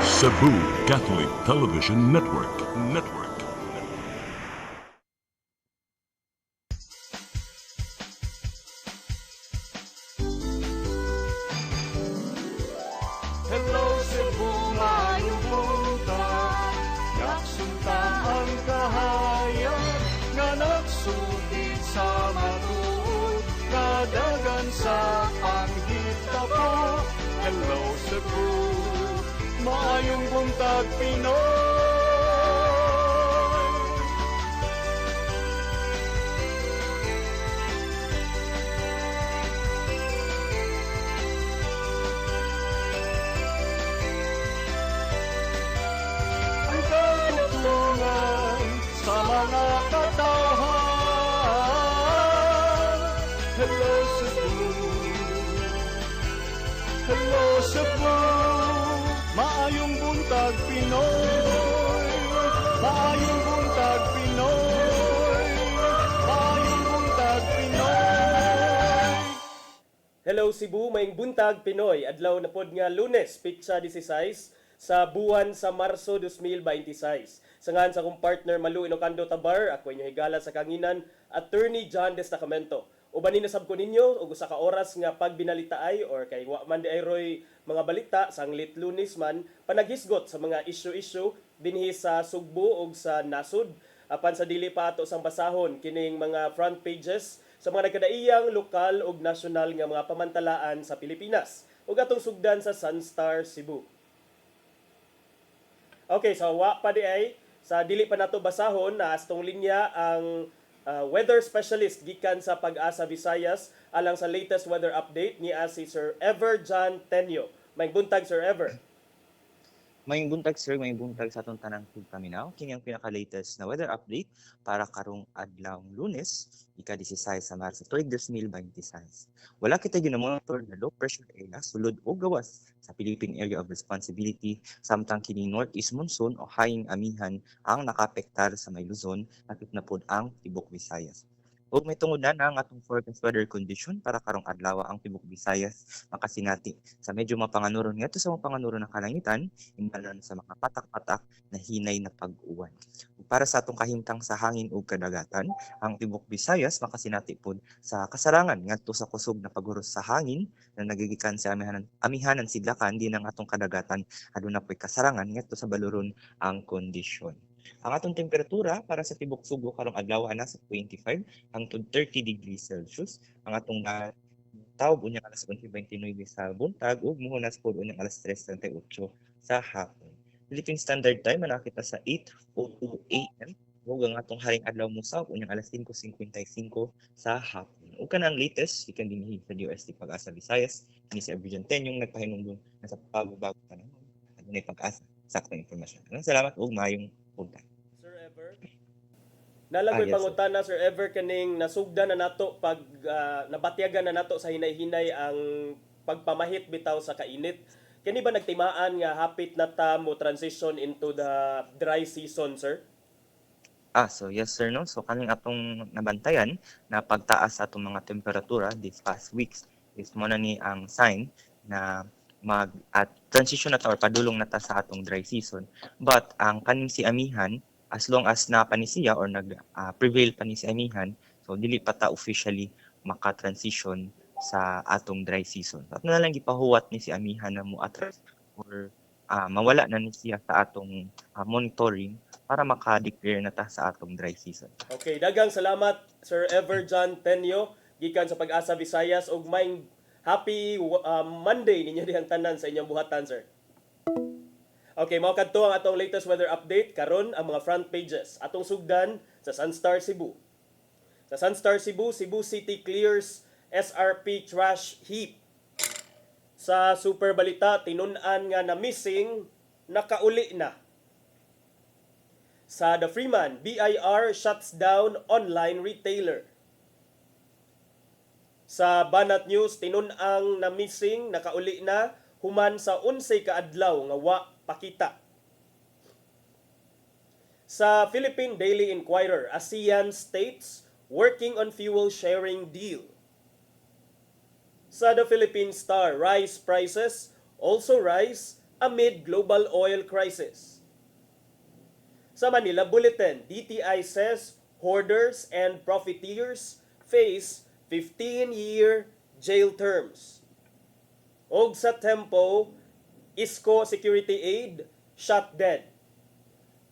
Cebu Catholic Television Network. Hello Cebu, maayong buntag. Yaksuntan ang kahayag nga nagsulid sa matuod, kadagan sa panghitabo. Hello Cebu, maayong buntag Pinoy. Ang katutulungan sa mga katawhan. Hello Cebu, hello Cebu, maayong buntag Pinoy, maayong buntag Pinoy, maayong buntag Pinoy. Hello Cebu, maing buntag Pinoy. Adlaw na pod nga Lunes, pitsa 16 sa buwan sa Marso 2026. Sangan sa akong partner Malu Inocando Tabar, ako inyo higala sa kanginan, Attorney John Destacamento. Ubanin na sab ko ninyo og usa ka oras nga pagbinalitaay or kay wa man di ay roy mga balita sang lit Lunes man panaghisgot sa mga issue dinhi sa Sugbo ug sa nasud apan sa dili pa ato sang basahon kining mga front pages sa mga nagkadaiyang lokal ug nasyonal nga mga pamantalaan sa Pilipinas ug atong sugdan sa Sunstar Cebu. Okay, so wa pa di ay sa dili pa nato basahon na astong linya ang weather specialist gikan sa Pag-asa Visayas alang sa latest weather update ni si Sir Ever John Tenyo. May buntag Sir Ever. May buntag sir, may buntag sa atong tanang paminaw. Kini ang pinaka-latest na weather update para karong adlawng Lunes, ika-16 sa Marso tuig 2026. Wala kita ginamonitor na low pressure area sulod o gawas sa Philippine Area of Responsibility samtang kini northeast monsoon o hanging amihan ang nakapektar sa may Luzon at na pod ang Tibok Visayas. Ug may tungod na ang atong forecast weather condition para karong adlaw ang Tibok Visayas makasinati sa medyo mapanganuron ngadto sa mapanganuron ng kalangitan imbalan sa mga patak-patak na hinay na pag-uwan. Ug para sa atong kahimtang sa hangin ug kadagatan, ang Tibok Visayas makasinati pod sa kasarangan ngadto sa kusog na paghuros sa hangin na nagigikan sa amihanan sidlakan din ang atong kadagatan aduna poy kasarangan ngadto sa baluron ang kondisyon. Ang atong temperatura para sa Tibok Subo karong adlaw ana sa 25 hangtod 30 degrees Celsius. Ang atong tawag unyang alas 11:29 sa buntag ug muhunas pod unyang alas 3:38 sa hapon. Philippine Standard Time ana kita sa 8:02 AM ug ang atong haring adlaw musa unyang alas 5:55 sa hapon. Ug kanang latest ikan dinhi sa DOST Pag-asa Visayas ni si Abridjan Tenyong nagpahinumdum sa pagbabagong panahon. Adunay pag-asa saktong impormasyon. Salamat ug maayong buntag. Sir Ever. Nalagoy Yes, pangutana Sir Ever kaning nasugdan na nato pag nabatyagan na nato sa hinay-hinay ang pagpamahit bitaw sa kainit. Kani ba nagtimaan nga hapit na ta mo transition into the dry season, sir? So yes sir no. So kaning atong nabantayan na pagtaas sa atong mga temperatura this past weeks is mo na ni ang sign na mag at transition na ta or padulong na ta sa atong dry season. But ang kaning si amihan as long as na pa ni siya or nag prevail pa ni si amihan, so dili pa ta officially maka-transition sa atong dry season. At na lang gipahuwat ni si amihan na mo atras or mawala na ni siya sa atong monitoring para maka-declare na ta sa atong dry season. Okay, daghang salamat Sir Ever John Tenyo gikan sa Pag-asa Visayas ug may happy Monday ninyo dihang tanan sa inyong buhatan, sir. Okay, mao kadto ang atong latest weather update karon ang mga front pages. Atong sugdan sa Sunstar Cebu. Sa Sunstar Cebu, Cebu City clears SRP trash heap. Sa Super Balita, tinun-an nga na missing, nakauli na. Sa The Freeman, BIR shuts down online retailer. Sa Banat News, tinun-ang na missing, nakauli na, human sa 11 ka adlaw nga wa pakita. Sa Philippine Daily Inquirer, ASEAN states working on fuel sharing deal. Sa The Philippine Star, rice prices also rise amid global oil crisis. Sa Manila Bulletin, DTI says hoarders and profiteers face 15-year jail terms. Og sa Tempo, ISCO Security Aid shot dead.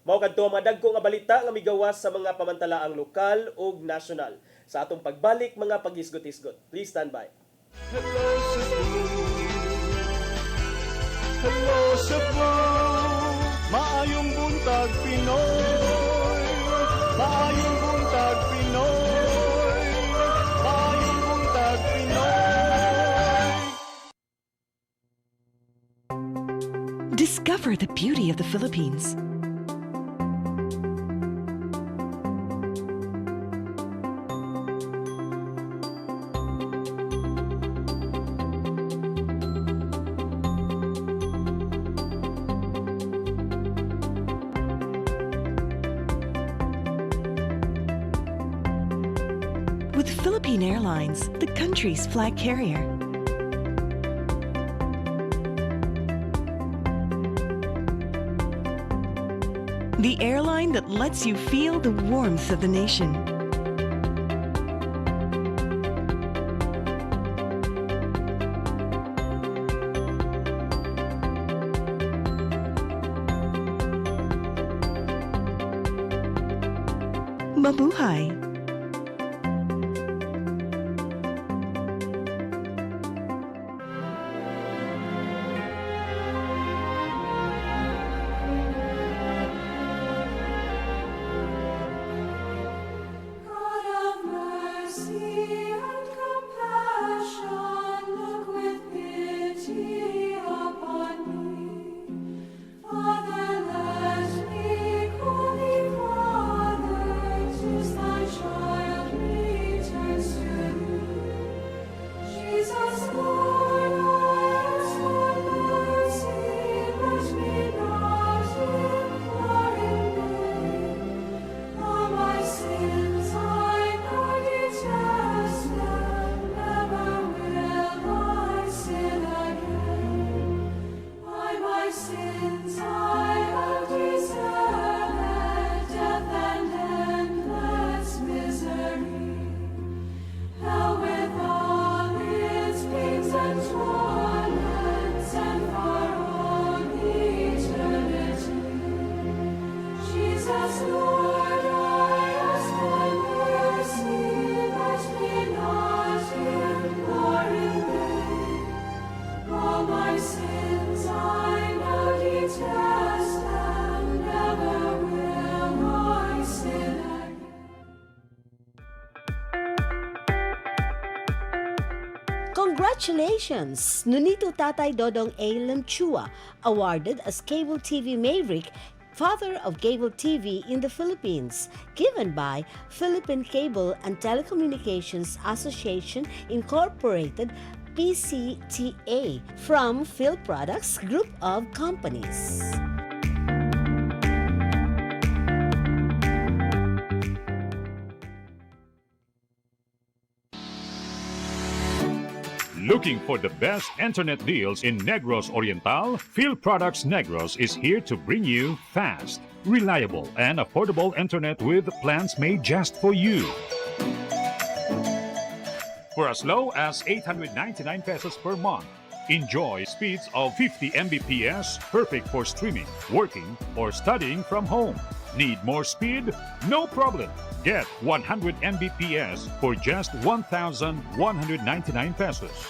Mao kadto ang madagko nga balita nga migawas sa mga pamantalaang lokal ug nasyonal. Sa atong pagbalik mga pag-isgot-isgot. Please stand by. Hello Cebu, hello Cebu, maayong buntag Pinoy, maayong buntag Pinoy, maayong buntag Pinoy. Discover the beauty of the Philippines. With Philippine Airlines, the country's flag carrier. The airline that lets you feel the warmth of the nation. Mabuhay! God of mercy and compassion, look with pity upon me. Father, let me call thee Father, 'tis thy child returns to thee. Jesus, Lord, I ask for mercy, let me not implore in vain. All my sins I now detest, and never will I sin again. By my sins I have deserved death and endless misery. Hell with all its pains and torments, and for all eternity. Jesus, Lord, I ask for mercy, let me not implore in vain. All my sins I now detest, and never will I sin again. Congratulations! Nunito Tatay Dodong A. Lemchua, awarded as Cable TV Maverick, Father of Cable TV in the Philippines, given by Philippine Cable and Telecommunications Association Incorporated, PCTA, from Phil Products Group of Companies. Looking for the best internet deals in Negros Oriental? Phil Products Negros is here to bring you fast, reliable, and affordable internet with plans made just for you. For as low as 899 pesos per month, enjoy speeds of 50 Mbps, perfect for streaming, working, or studying from home. Need more speed? No problem. Get 100 Mbps for just 1,199 pesos.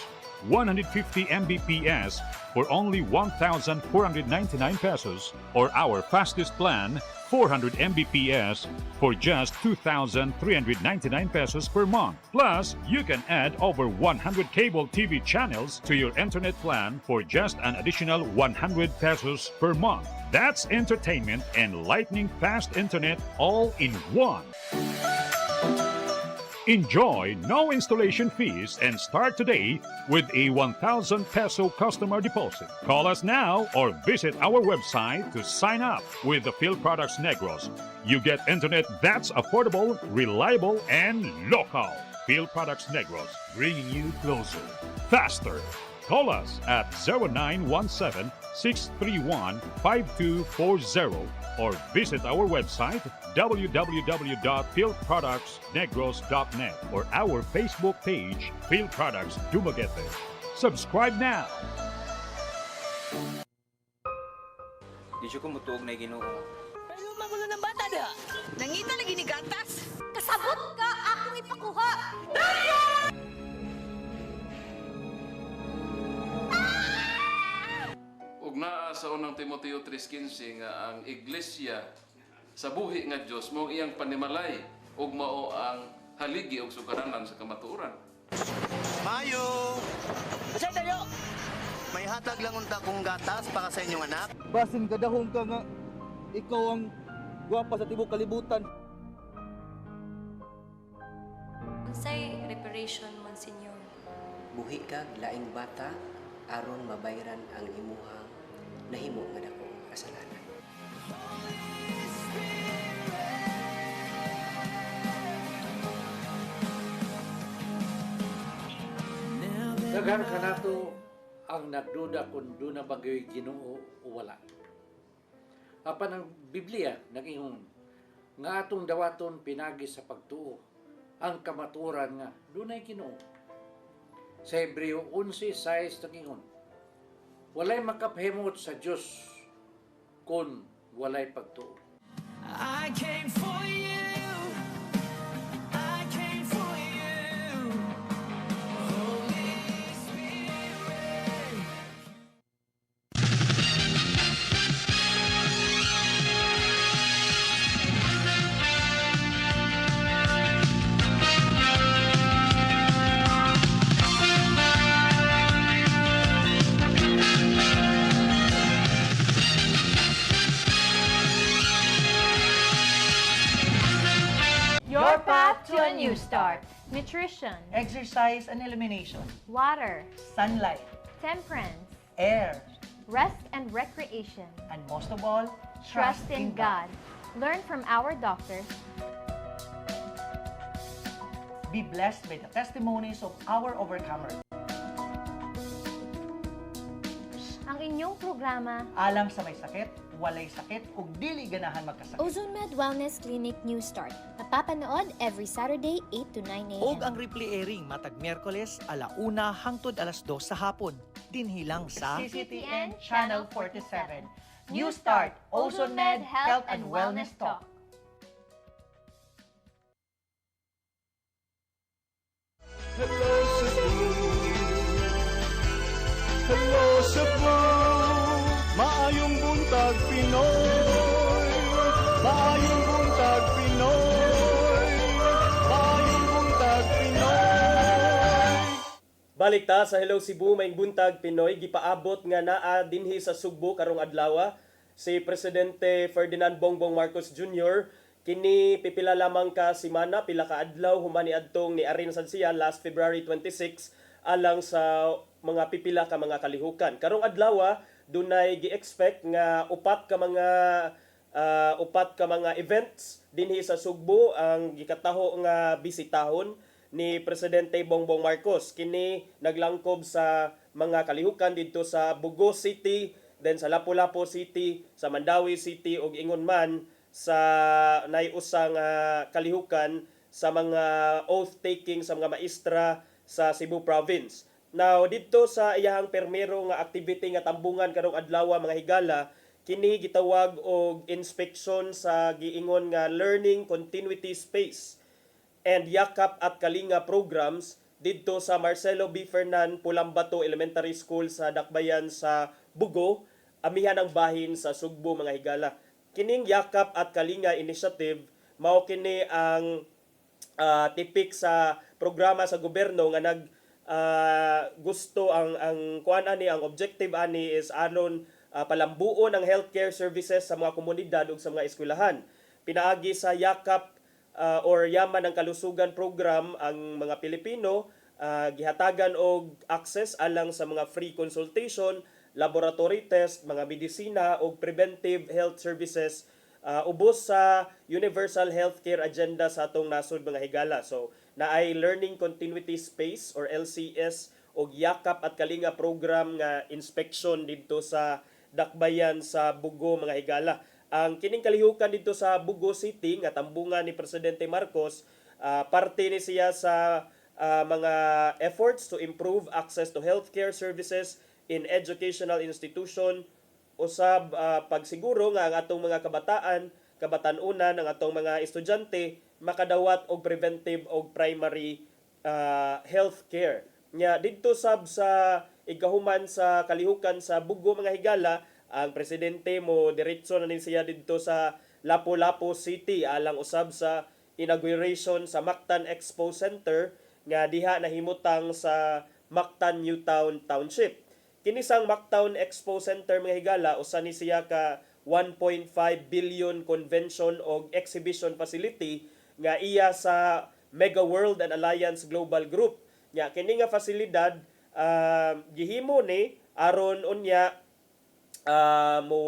150 Mbps for only 1,499 pesos, or our fastest plan, 400 Mbps for just 2,399 pesos per month. Plus, you can add over 100 cable TV channels to your internet plan for just an additional 100 pesos per month. That's entertainment and lightning fast internet all in one. Enjoy no installation fees and start today with a 1,000 peso customer deposit. Call us now or visit our website to sign up with the Phil Products Negros. You get internet that's affordable, reliable, and local. Phil Products Negros, bringing you closer, faster, Call us at 0917-631-5240 or visit our website www.philproductsnegros.net or our Facebook page, Phil Products Dumaguete. Subscribe now! Di siya ko mutuog na Ginoo. Pero magulo ng bata da. Nangita lagi ni gatas. Kasabot ka akong ipakuha. Ug naa sa unang Timoteo 3:15 nga ang iglesia sa buhi nga Dios mao iyang panimalay ug mao ang haligi ug sukaranan sa kamatuoran. Mayo! Basay tayo. May hatag lang unta kong gatas para sa inyong anak. Basin kadahong ka nga ikaw ang gwapa sa tibok kalibutan. Unsay reparation, Monsignor? Buhi kag laing bata aron mabayran ang imuhang nahimo nga dako kasalanan. Daghan ka nato ang nagduda kung doon na bagay Ginoo o wala. Apan ang Biblia nag-ingon nga atong dawaton pinagi sa pagtuo ang kamaturan nga dunay Ginoo. Sa Hebreo 11:6 nag-ingon, walay makapahimot sa Dios kung walay pagtuo. I came for you. I came for you. Holy Spirit. Your path to a new start. Nutrition, Exercise and elimination. water, Sunlight. temperance, Air. rest and recreation. And most of all, Trust in God. Learn from our doctors. Be blessed by the testimonies of our overcomers. Ang inyong programa, Alang sa may sakit, walay sakit, ug dili ganahan magkasakit. Ozone Med Wellness Clinic New Start. Napapanood every Saturday 8 to 9 a.m. Og ang replay airing matag Miyerkules 1:00 hangtod 2:00 sa hapon. Dinhilang sa CCTN Channel 47. New Start, Ozone Med Health and Wellness Talk. Hello Cebu. Hello Cebu. Maayong buntag Pinoy. Maayong buntag Pinoy. Maayong buntag Pinoy. Balik ta sa Hello Cebu, maing buntag Pinoy, gipaabot nga naa dinhi sa Sugbo karong adlaw si Presidente Ferdinand Bongbong Marcos Jr. Kini pipila lamang ka semana, pila ka adlaw humani adtong ni arin sad siya last February 26 alang sa mga pipila ka mga kalihukan. Karong adlaw dunay gi-expect nga upat ka mga events dinhi sa Sugbo ang gikataho nga bisitahon ni Presidente Bongbong Marcos. Kini naglangkob sa mga kalihukan dito sa Bugo City, then sa Lapu-Lapu City, sa Mandawi City ug ingon man sa naiusang kalihukan sa mga oath-taking sa mga maestra sa Cebu Province. Now, dito sa iyahang permero nga activity nga tambungan karong adlaw mga higala, kini gitawag og inspection sa giingon nga Learning Continuity Space and Yakap at Kalinga programs dito sa Marcelo B. Fernan Pulambato Elementary School sa Dakbayan sa Bugo, amihan ang bahin sa Sugbo mga higala. Kining Yakap at Kalinga initiative mao kini ang tipik sa programa sa gobyerno nga gusto ang kuan ani, ang objective ani is aron palambuon ang healthcare services sa mga komunidad ug sa mga eskwelahan. Pinaagi sa Yakap or Yaman ng Kalusugan program ang mga Pilipino gihatagan og access alang sa mga free consultation, laboratory test, mga medisina ug preventive health services ubos sa Universal Healthcare Agenda sa atong nasod mga higala. So naay Learning Continuity Space or LCS og yakap at kalinga program nga inspection dito sa dakbayan sa Bugo mga higala. Ang kining kalihukan dito sa Bugo City nga tambungan ni Presidente Marcos, parte ni siya sa mga efforts to improve access to healthcare services in educational institution, usab pagsiguro nga ang atong mga kabatan-unan, ang atong mga estudyante makadawat og preventive og primary health care. Nya didto sab sa igahuman sa kalihukan sa Bugo mga higala, ang presidente mo diretso na nin siya didto sa Lapu-Lapu City alang usab sa inauguration sa Mactan Expo Center nga diha nahimutang sa Mactan Newtown Township. Kini sang Mactan Expo Center mga higala usa ni siya ka 1.5 billion convention o exhibition facility nga iya sa Mega World and Alliance Global Group. Nya kini nga fasilidad gihimo ni aron unya mo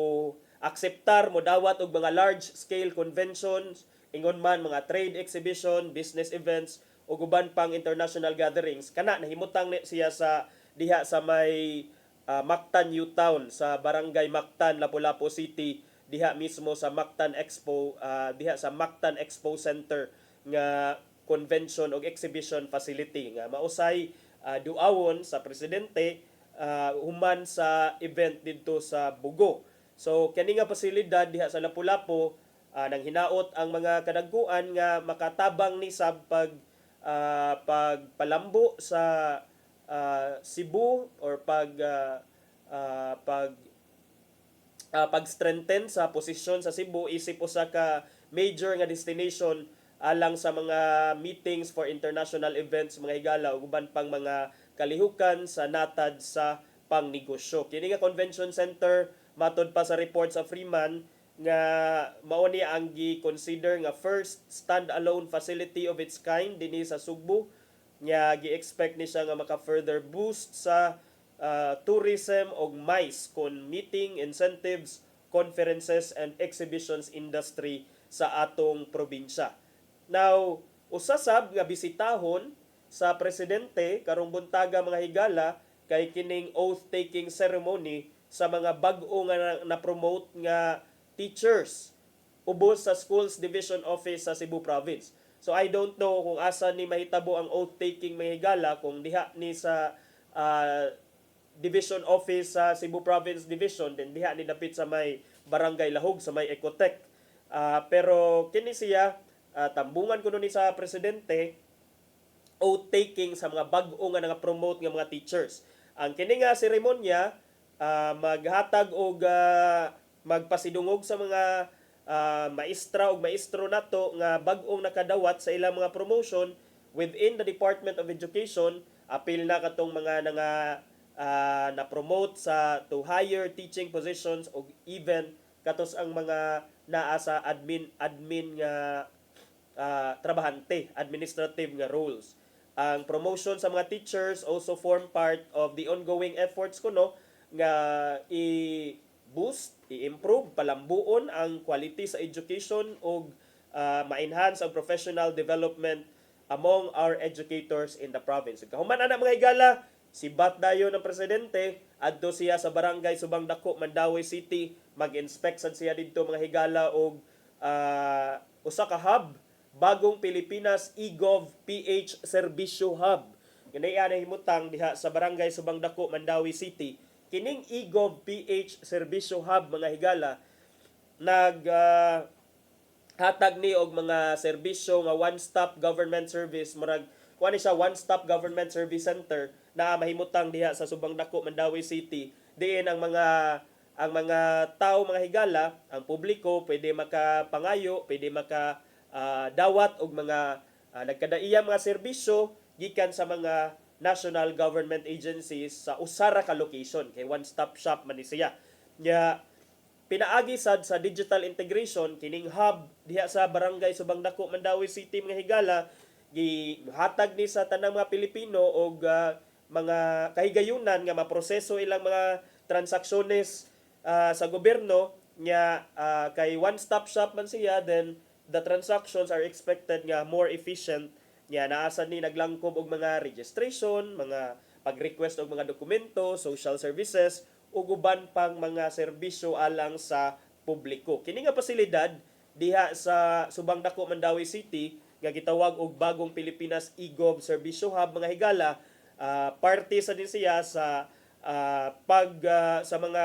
akseptar mo dawat og mga large scale conventions, ingon man mga trade exhibition, business events ug uban pang international gatherings. Kana nahimutang siya sa diha sa may Mactan Newtown sa Barangay Mactan, Lapu-Lapu City, diha mismo sa Mactan Expo, diha sa Mactan Expo Center nga convention ug exhibition facility nga mausay duawon sa presidente human sa event dito sa Bugo. So kani nga pasilidad diha sa Lapu-Lapu nang hinaot ang mga kadagkuan nga makatabang ni sab pagpalambo sa Cebu or pag-strengthen sa posisyon sa Cebu isip usa ka major nga destination alang sa mga meetings for international events mga higala ug uban pang mga kalihukan sa natad sa pangnegosyo. Kini nga convention center matod pa sa report sa Freeman nga mao ni ang gi-consider nga first stand-alone facility of its kind dinhi sa Sugbo, nga gi-expect ni siya nga maka-further boost sa tourism og MICE kon meeting, incentives, conferences and exhibitions industry sa atong probinsya. Now, usasab nga bisitahon sa presidente karong buntaga mga higala kay kining oath-taking ceremony sa mga bag-o nga na-promote nga teachers ubos sa Schools Division Office sa Cebu Province. So I don't know kung asa ni mahitabo ang oath-taking mga higala, kung diha ni sa Division Office sa Cebu Province Division, then diha ni dapit sa may Barangay Lahog, sa may Ecotec. Pero kini siya, tambungan ko ni sa presidente, oath-taking sa mga bag-o nga nga-promote nga mga teachers. Ang kini nga seremonya, maghatag og magpasidungog sa mga maestra o maestro nato nga bag-ong nakadawat sa ilang mga promotion within the Department of Education. Apil na katong mga na-promote sa to higher teaching positions o even katos ang mga naa sa admin nga trabahante, administrative nga roles. Ang promotion sa mga teachers also form part of the ongoing efforts kuno nga i-boost, i-improve, palambuon ang quality sa education o ma-enhance ang professional development among our educators in the province. Kahuman ana mga higala, si Batdayo ng presidente adto siya sa Barangay Subang Dako, Mandawi City, mag-inspect sad siya didto mga higala og usa ka hub, Bagong Pilipinas eGov PH Serbisyo Hub. Ganaya na himutang diha sa Barangay Subang Dako, Mandawi City. Kining eGov PH Serbisyo Hub mga higala hatag ni og mga serbisyo nga one-stop government service, murag kuan siya one-stop government service center na mahimutang diha sa Subang Dako, Mandawi City. Diin ang mga tao mga higala, ang publiko pwede makapangayo, pwede dawat og mga nagkadaiyang mga serbisyo gikan sa mga national government agencies sa usara ka location, kay one-stop shop man ni siya. Nya pinaagi sad sa digital integration kining hub diha sa Barangay Subang Dako, Mandawi City mga higala, gihatag ni sa tanang mga Pilipino og mga kahigayunan nga maproseso ilang mga transaksyones sa gobyerno nya kay one-stop shop man siya, then the transactions are expected nga more efficient. Nya naasa ni naglangkob og mga registration, mga pag-request og mga dokumento, social services ug uban pang mga serbisyo alang sa publiko. Kini nga pasilidad diha sa Subang Dako, Mandawi City nga gitawag og Bagong Pilipinas eGov Servicio Hub mga higala, parte sa din siya sa sa mga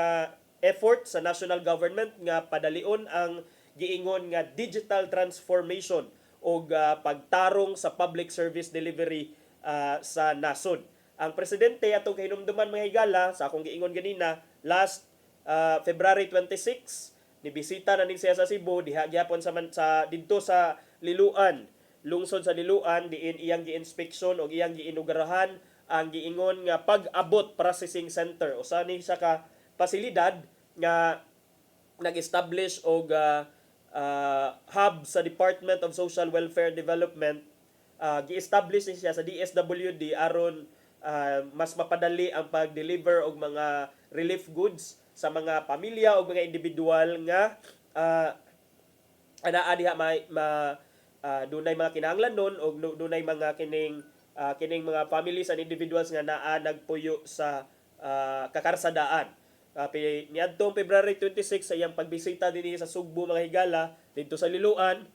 effort sa national government nga padalion ang giingon nga digital transformation o pagtarong sa public service delivery sa nasod. Ang presidente atong kahinumduman mga higala sa akong giingon ganina last February 26 nibisita na ning siya sa Cebu diha gyapon sa didto sa Liloan, lungsod sa Liloan, diin iyang gi-inspeksyon o iyang giinugurahan ang giingon nga pag-abot processing center. Usa ni sa ka pasilidad nga nag-establish og hub sa Department of Social Welfare and Development. Gi-establish ni siya sa DSWD aron mas mapadali ang pag-deliver og mga relief goods sa mga pamilya o mga individual nga anaa diha dunay mga kinahanglanon o dunay mga kining mga families and individuals nga naa nagpuyo sa kakarsadaan. Niadtong February 26 sa iyang pagbisita dinhi sa Sugbo mga higala dito sa Liloan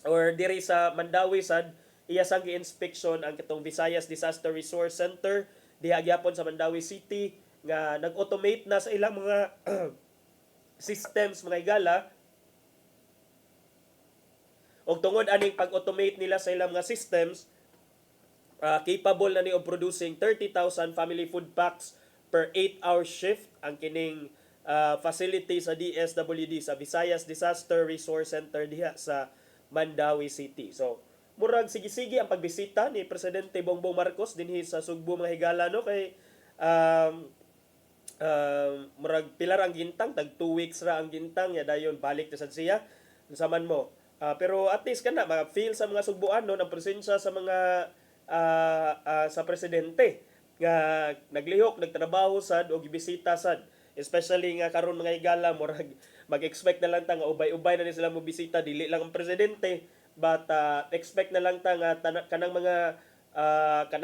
or diri sa Mandawi sad, iya sang gi-inspection ang kitong Visayas Disaster Resource Center diha gyapon sa Mandawi City nga nag-automate na sa ilang mga systems mga higala. Og tungod aning pag-automate nila sa ilang mga systems, capable na ni of producing 30,000 family food packs per 8-hour shift ang kining facility sa DSWD sa Visayas Disaster Resource Center diha sa Mandawi City. So murag sige-sige ang pagbisita ni Presidente Bongbong Marcos dinhi sa Sugbo mga higala no kay murag pilar ang gintang, tag 2 weeks ra ang gintang ya dayon balik na sad siya saman mo. Pero at least kana ma-feel sa mga Sugboano ang presensya sa mga sa presidente nga naglihok, nagtrabaho sad o gibisita sad. Especially nga karon mga higala murag mag-expect na lang ta nga ubay-ubay na ni sila mo bisita, dili lang ang presidente but expect na lang ta nga kanang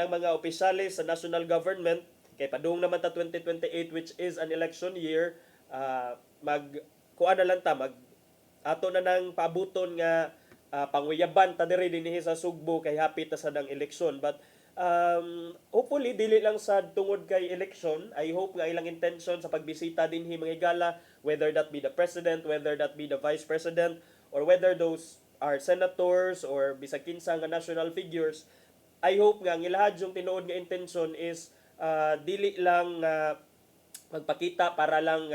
mga opisyalis sa national government kay padung naman ta 2028 which is an election year, kuan na lang ta ato na nang paabuton nga pangwiyaban ta diri dinhi sa Sugbo kay hapit ta sa dang eleksyon. But hopefully dili lang sa tungod kay election, I hope nga ilang intention sa pagbisita dinhi mga higala, whether that be the president, whether that be the vice president, or whether those are senators or bisag kinsa nga national figures, I hope nga ang ilahad yung tinuod nga intention is dili lang magpakita para lang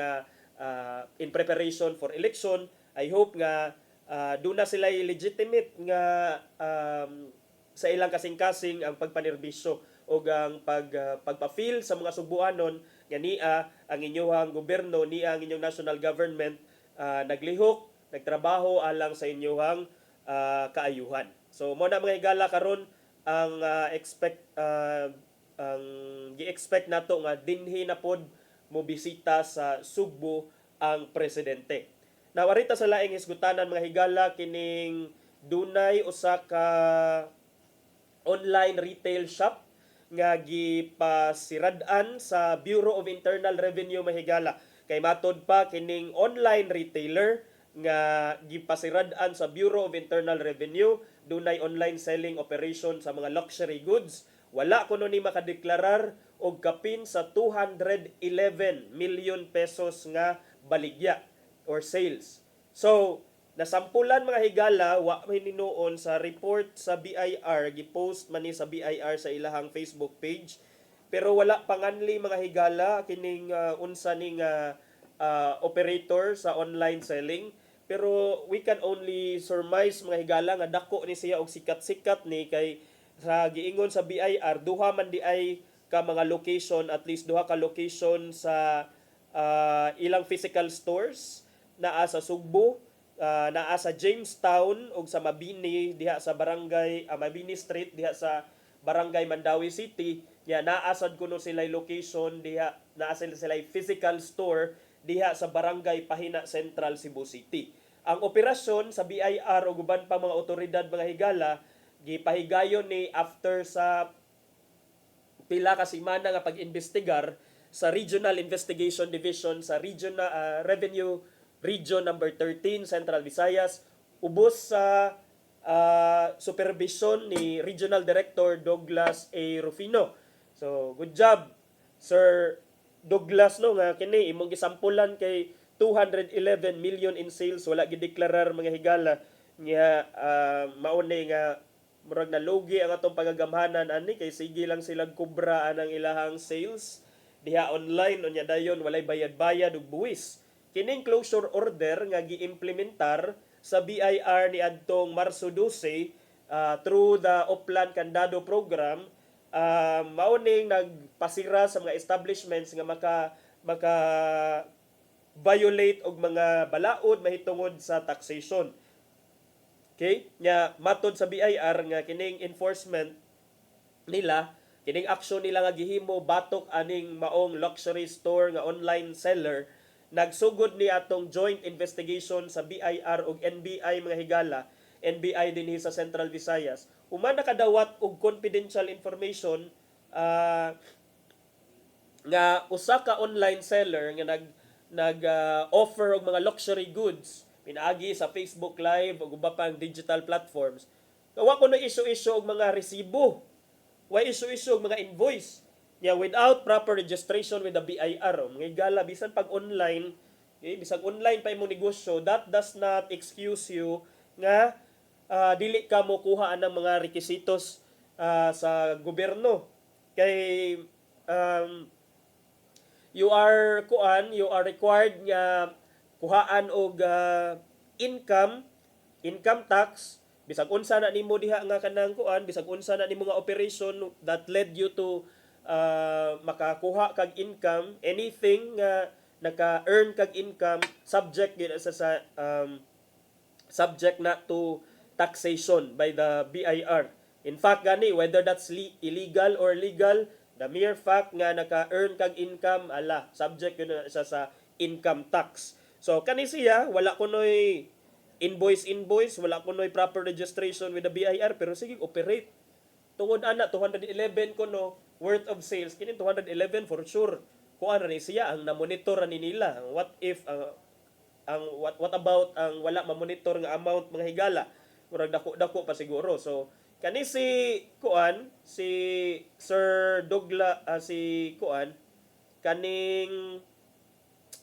in preparation for election. I hope nga doon na sila legitimate nga sa ilang kasing-kasing ang pagpanerbisyo o ang pagpa-feel sa mga Sugbuanon nga niya ang inyong gobyerno, niya ang inyong national government naglihok, nagtrabaho alang sa inyong kaayuhan. So mo na mga higala karon ang ang gi-expect nato nga dinhi na pod mo bisita sa Sugbo ang presidente. Nawarita sa laing hisgutanan mga higala kining dunay usa ka online retail shop nga gipasirad-an sa Bureau of Internal Revenue mga higala. Kay matod pa kining online retailer nga gipasirad-an sa Bureau of Internal Revenue, dunay online selling operation sa mga luxury goods. Wala kuno ni makadeklarar og kapin sa 211 million pesos nga baligya or sales. So, nasampulan mga higala, wa may ninuon sa report sa BIR, gipost man ni sa BIR sa ilahang Facebook page. Pero wala panganli mga higala kining unsa ning operator sa online selling. Pero we can only surmise mga higala nga dako ni siya og sikat-sikat ni kay sa giingon sa BIR, duha man di ay ka mga location, at least duha ka location sa ilang physical stores naa sa Sugbo, naa sa Jamestown ug sa Mabini diha sa barangay Mabini Street diha sa barangay Mandawi City. Ya naasad kuno sila location diha, naa sila physical store diha sa barangay Pahina Central, Cebu City. Ang operasyon sa BIR ug uban pa mga otoridad mga higala gipahigayon ni after sa pila ka semana nga pag-investigar sa Regional Investigation Division sa Revenue Region number 13 Central Visayas ubos sa supervision ni Regional Director Douglas A. Rufino. So good job Sir Douglas no nga kini imong gisampulan kay 211 million in sales wala gideklarar mga higala nga mao ni nga murag na logi ang atong pagagamhanan ani kay sige lang silang kubra anang ilahang sales diha online unya dayon walay bayad-bayad ug buwis. Kining closure order nga giimplementar sa BIR ni adtong Marso 12 through the Oplan Candado program mao ning nagpasira sa mga establishments nga maka violate og mga balaod mahitungod sa taxation. Okay? Nya matod sa BIR nga kining enforcement nila, kining action nila nga gihimo batok aning maong luxury store nga online seller, nagsugod ni atong joint investigation sa BIR ug NBI mga higala, NBI dinhi sa Central Visayas. Human nakadawat og confidential information nga usa ka online seller nga nag-offer og mga luxury goods pinaagi sa Facebook Live o uba pang digital platforms. Wa ko no issue og mga resibo. Wa issue og mga invoice. Yeah, without proper registration with the BIR. Mga gala bisan pag online, bisag online pa imong negosyo, that does not excuse you nga dili ka mo kuha ng mga requisitos sa gobyerno. Kay you are required nga kuhaan og income tax bisag unsa na nimo diha nga kanang kuan bisag unsa na nimo nga operation that led you to makakuha kag income, anything nga naka-earn kag income subject subject na to taxation by the BIR. In fact gani whether that's illegal or legal, the mere fact nga naka-earn kag income subject yun sa income tax. So kani siya wala kunoy invoice, wala kunoy proper registration with the BIR pero sige operate. Tungod ana 211 kuno worth of sales kini 211 for sure. Kung ano ni siya ang na-monitor ni nila. What if what about ang wala ma-monitor nga amount mga higala? Murag dako-dako pa siguro. So kani si Sir Douglas kaning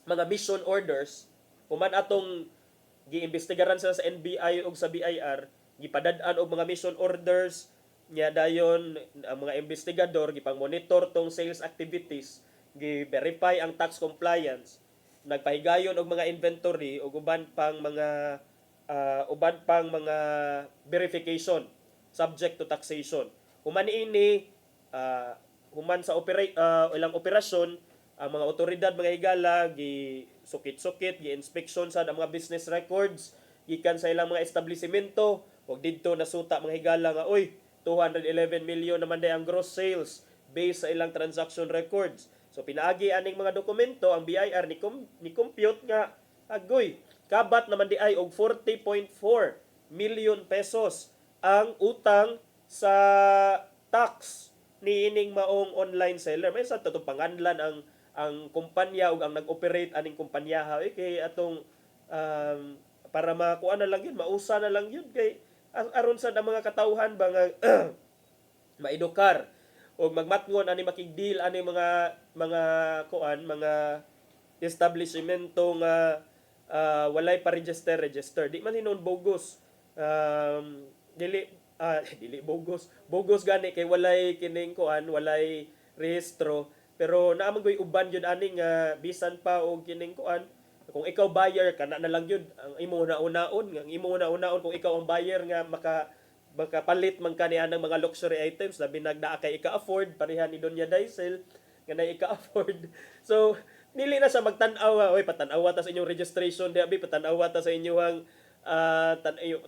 mga mission orders human atong giimbestigaran sa NBI o sa BIR, gipadad-an og mga mission orders nya dayon ang mga investigador gipang-monitor tong sales activities, gi-verify ang tax compliance, nagpahigayon og mga inventory ug uban pang mga verification subject to taxation. Human ini human sa ilang operasyon ang mga otoridad mga higala gi-sukit-sukit, gi-inspection sa mga business records gikan sa ilang mga establishmento ug didto nasuta mga higala nga 211 million naman day ang gross sales based sa ilang transaction records. So pinaagi aning mga dokumento ang BIR ni compute nga agoy kabat naman di ay og 40.4 million pesos ang utang sa tax ni ining maong online seller. May sa tatong panganlan ang kumpanya ug ang nag-operate aning kumpanya kay atong para makuha na lang yun, mausa na lang yun kay aron sa mga katawhan ba nga maedukar o magmatngon ani makigdeal ani mga establishmento nga walay pa register di man hinon bogus dili bogus gani kay walay kining walay rehistro. Pero naamang uban yun aning bisan pa og kining kung ikaw buyer kana na lang yun ang imo una-unaon kung ikaw ang buyer nga makapalit man kaniya ng mga luxury items labi nagdaa kay ika-afford pareha ni Donya Daisel nga na ika-afford. So dili na sa magtan-aw patanawa ta sa inyong registration diabi patanawa ta sa inyong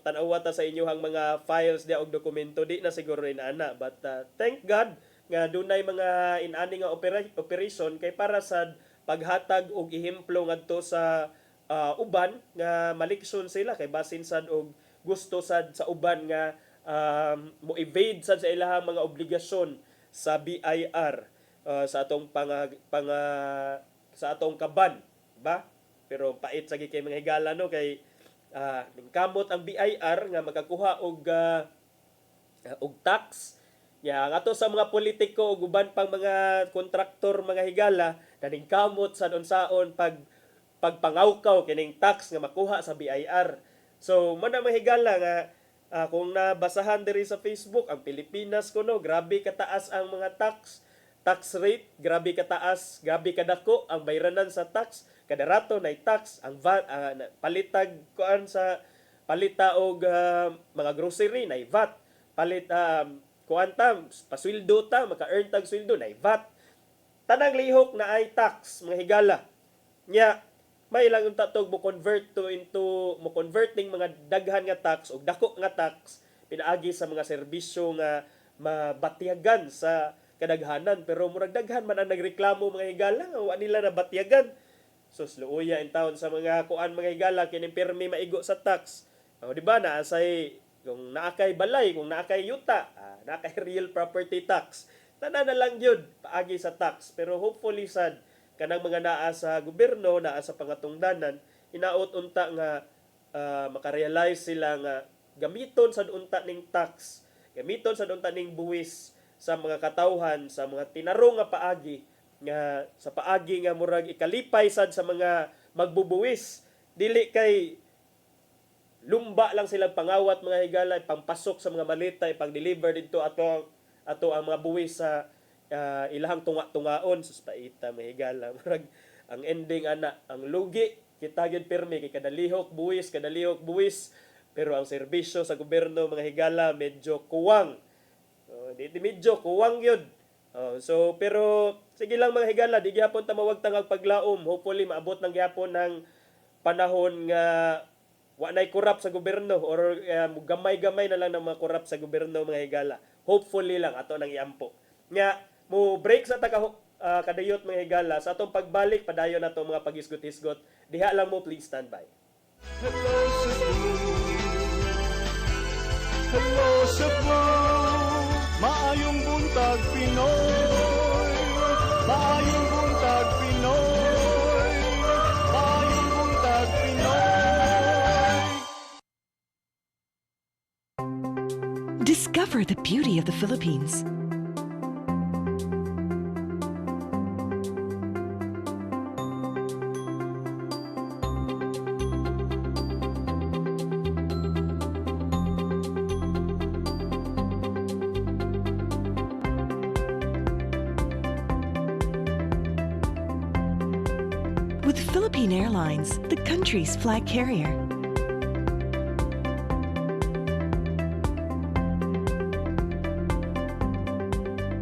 tanawa ta sa inyong mga files dia og dokumento di na siguro ana. But thank God nga dunay mga inani nga operation kay para sa paghatag og ehemplo ngadto sa uban nga malikson sila kay basin sad og gusto sad sa uban nga mo evade sad sa ilahang mga obligasyon sa BIR sa atong sa atong kaban, ba? Pero pait sa kay mga higala no kay ningkamot ang BIR nga makakuha og tax. Ya, ang ato sa mga politiko ug uban pang mga kontraktor mga higala naningkamot sa unsaon pagpangawkaw kining tax nga makuha sa BIR. So, man mga higala nga kung nabasahan diri sa Facebook ang Pilipinas kuno, grabe kataas ang mga tax rate, grabe kataas, grabe kadako ang bayranan sa tax. Kada rato na tax ang VAT, palitag kuan sa palita og mga grocery na VAT, palit kuan ta pasweldo ta maka-earn tag sweldo na VAT. Tanang lihok na ay tax mga higala. Nya may lang unta tog mo converting mga daghan nga tax o dako nga tax pinaagi sa mga serbisyo nga mabatyagan sa kadaghanan, pero murag daghan man ang nagreklamo mga higala nga wa nila na batyagan. So sluoya in town sa mga kuan mga higala kining permi maigo sa tax. O di ba na asay kung naakay balay, kung naakay yuta, naakay real property tax. Tanan na lang yun paagi sa tax, pero hopefully sad kanang mga naa sa gobyerno, naa sa pangatungdanan, inaot unta nga makarealize sila nga gamiton sa unta ning tax, gamiton sa unta ning buwis sa mga katawhan, sa mga tinarong nga paagi, nga sa paagi nga murag ikalipay sad sa mga magbubuwis. Dili kay lumba lang silang pangawat mga higala, pangpasok sa mga malita, ipang-deliver dito ato ang mga buwis sa ilahang tunga-tungaon. Sus paita mga higala. Murag ang ending ana, ang lugi kita gyud pirmi kay kadalihok buwis, pero ang serbisyo sa gobyerno mga higala medyo kuwang. Di medyo kuwang yun. So, pero sige lang mga higala, di gyapon ta mawagtang paglaom. Hopefully maabot ng gyapon ng panahon nga wa nay korap sa gobyerno or gamay-gamay na lang ng mga korap sa gobyerno mga higala. Hopefully lang ato nang iampo. Nga mo break sa kadayot mga higala, sa atong pagbalik padayon nato mga pagisgot-hisgot. Diha lang mo, please stand by. Hello Cebu, hello Cebu, maayong buntag Pinoy, maayong buntag Pinoy, maayong buntag Pinoy. Discover the beauty of the Philippines. With Philippine Airlines, the country's flag carrier.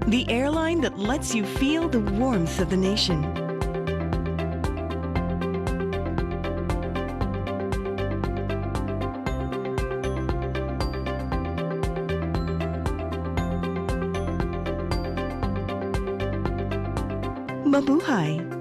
The airline that lets you feel the warmth of the nation. Mabuhay!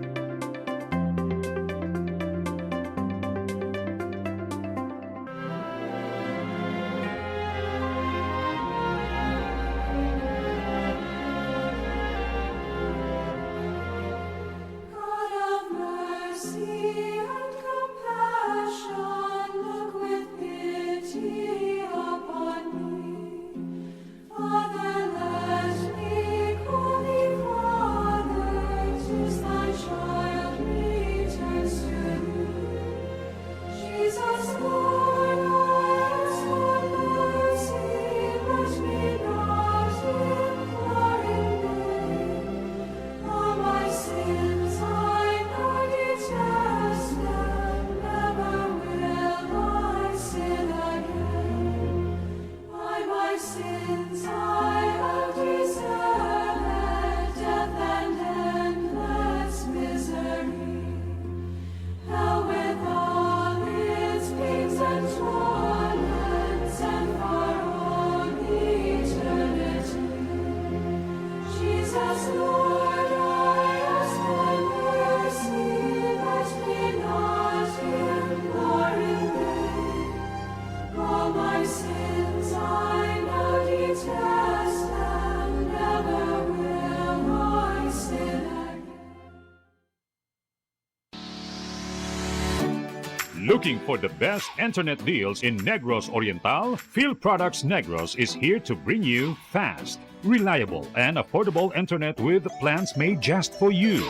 All my sins I know detest. Looking for the best internet deals in Negros Oriental? Field Products Negros is here to bring you fast, reliable, and affordable internet with plans made just for you.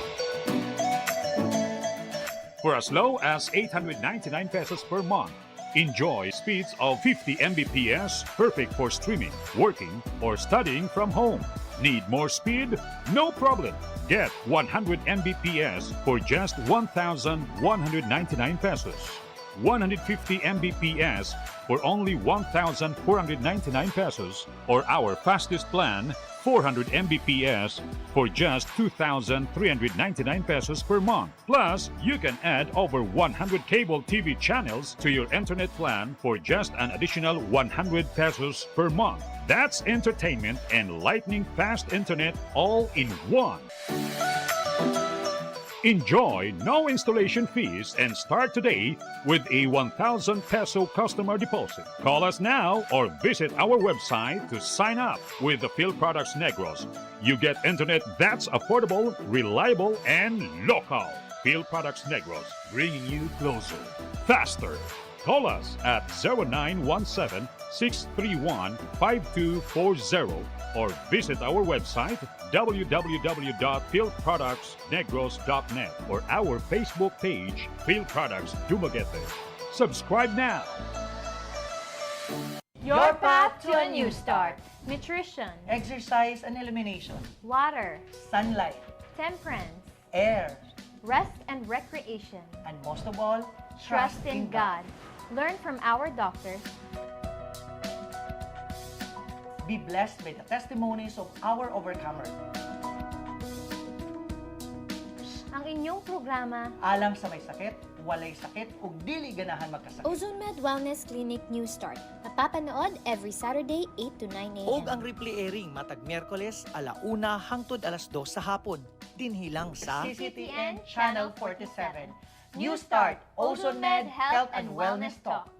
For as low as 899 pesos per month, enjoy speeds of 50 Mbps, perfect for streaming, working, or studying from home. Need more speed? No problem. Get 100 Mbps for just 1,199 pesos. 150 Mbps for only 1,499 pesos, or our fastest plan, 400 Mbps for just 2,399 pesos per month. Plus, you can add over 100 cable TV channels to your internet plan for just an additional 100 pesos per month. That's entertainment and lightning fast internet all in one. Enjoy no installation fees and start today with a 1,000 peso customer deposit. Call us now or visit our website to sign up with the Field Products Negros. You get internet that's affordable, reliable, and local. Field Products Negros, bringing you closer, faster. Call us at 0917-631-5240 or visit our website www.fieldproductsnegros.net or our Facebook page, Field Products Dumaguete. Subscribe now. Your path to a new start. Nutrition, Exercise and elimination. water, Sunlight. temperance, Air. rest and recreation. And most of all, Trust in God. Learn from our doctors. Be blessed by the testimonies of our overcomers. Ang inyong programa, Alang sa may sakit, walay sakit, ug dili ganahan magkasakit. Ozone Med Wellness Clinic New Start. Napapanood every Saturday 8 to 9 a.m. Og ang replay airing matag Miyerkules 1:00 hangtod 2:00 sa hapon. Dinhilang sa CCTN Channel 47. New Start, Ozone Med Health and Wellness Talk.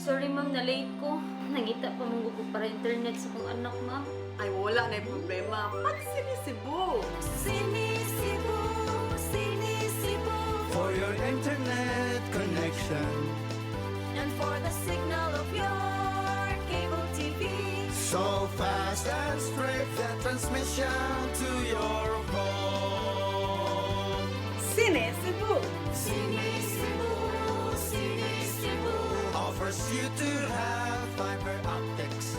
Sorry ma'am, na-late ko. Nangita pa mong ko para internet sa kong anak, ma'am. Ay, wala na yung problema. Pag-sinisibo. Sinisibo, sinisibo. For your internet connection. And for the signal of your cable TV. So fast and straight, the transmission to your home. Sinisibo. Sinisibo, sinisibo. Offers you to have fiber optics.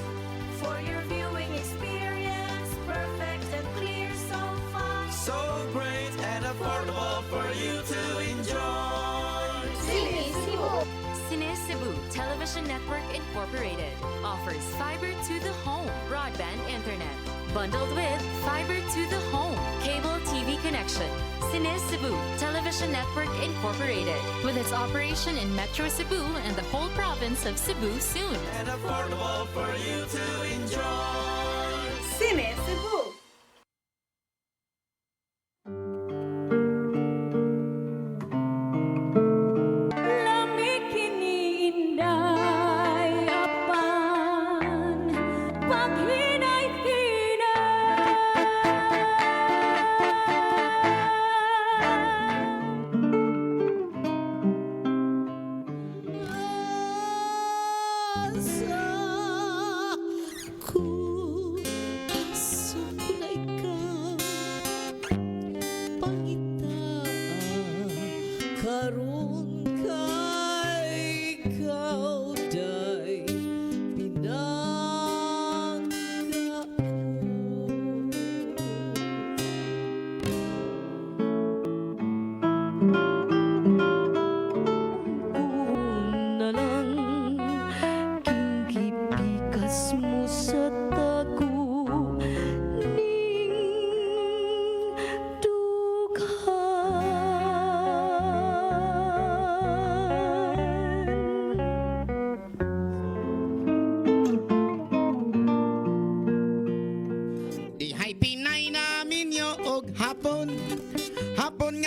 For your viewing experience, perfect and clear so far. So great and affordable for you to enjoy. Sinisibo. Cine Cebu Television Network Incorporated offers fiber to the home broadband internet bundled with fiber to the home cable TV connection. Cine Cebu Television Network Incorporated with its operation in Metro Cebu and the whole province of Cebu soon. And affordable for you to enjoy. Sinisibo.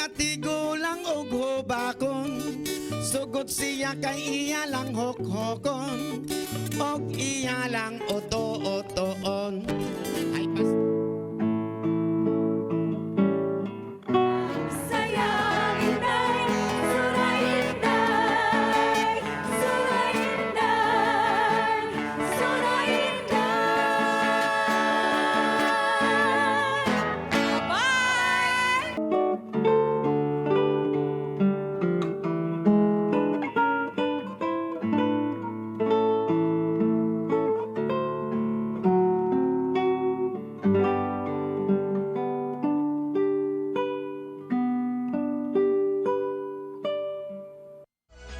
nga tigulang og hubakon. Sugod siya kay iya lang hokhokon. Og iya lang oto-otoon. Ay pas Sayang inday, suray inday, suray inday, suray inday. Bye!